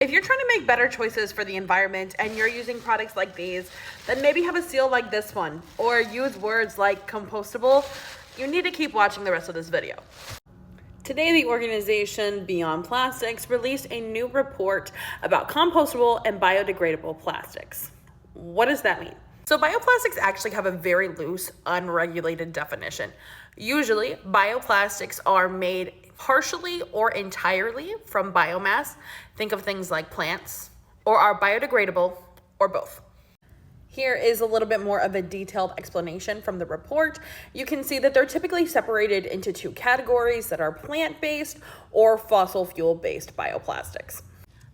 If you're trying to make better choices for the environment and you're using products like these, then maybe have a seal like this one or use words like compostable. You need to keep watching the rest of this video. Today, the organization Bioplastics released a new report about compostable and biodegradable plastics. What does that mean? So bioplastics actually have a very loose, unregulated definition. Usually, bioplastics are made partially or entirely from biomass. Think of things like plants, or are biodegradable, or both. Here is a little bit more of a detailed explanation from the report. You can see that they're typically separated into two categories that are plant-based or fossil fuel-based bioplastics.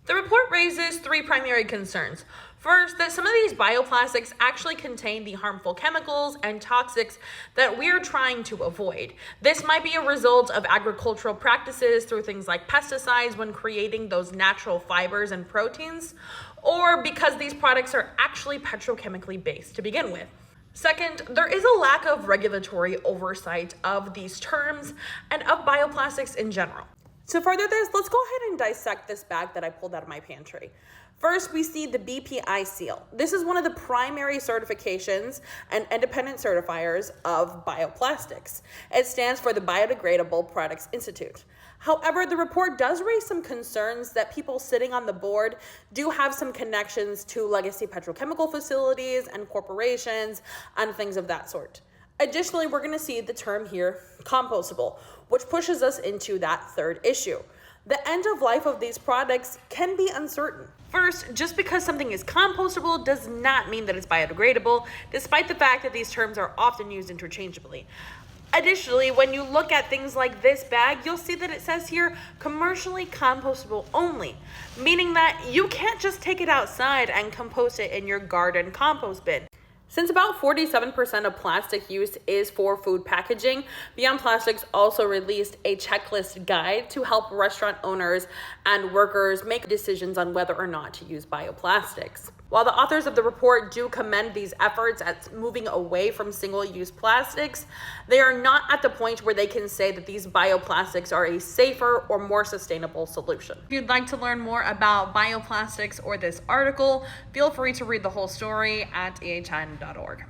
The report raises three primary concerns. First, that some of these bioplastics actually contain the harmful chemicals and toxics that we're trying to avoid. This might be a result of agricultural practices through things like pesticides when creating those natural fibers and proteins, or because these products are actually petrochemically based to begin with. Second, there is a lack of regulatory oversight of these terms and of bioplastics in general. To further this, let's go ahead and dissect this bag that I pulled out of my pantry. First, we see the BPI seal. This is one of the primary certifications and independent certifiers of bioplastics. It stands for the Biodegradable Products Institute. However, the report does raise some concerns that people sitting on the board do have some connections to legacy petrochemical facilities and corporations and things of that sort. Additionally, we're going to see the term here, compostable, which pushes us into that third issue. The end of life of these products can be uncertain. First, just because something is compostable does not mean that it's biodegradable, despite the fact that these terms are often used interchangeably. Additionally, when you look at things like this bag, you'll see that it says here, commercially compostable only, meaning that you can't just take it outside and compost it in your garden compost bin. Since about 47% of plastic use is for food packaging, Bioplastics also released a checklist guide to help restaurant owners and workers make decisions on whether or not to use bioplastics. While the authors of the report do commend these efforts at moving away from single-use plastics, they are not at the point where they can say that these bioplastics are a safer or more sustainable solution. If you'd like to learn more about bioplastics or this article, feel free to read the whole story at ehin.org.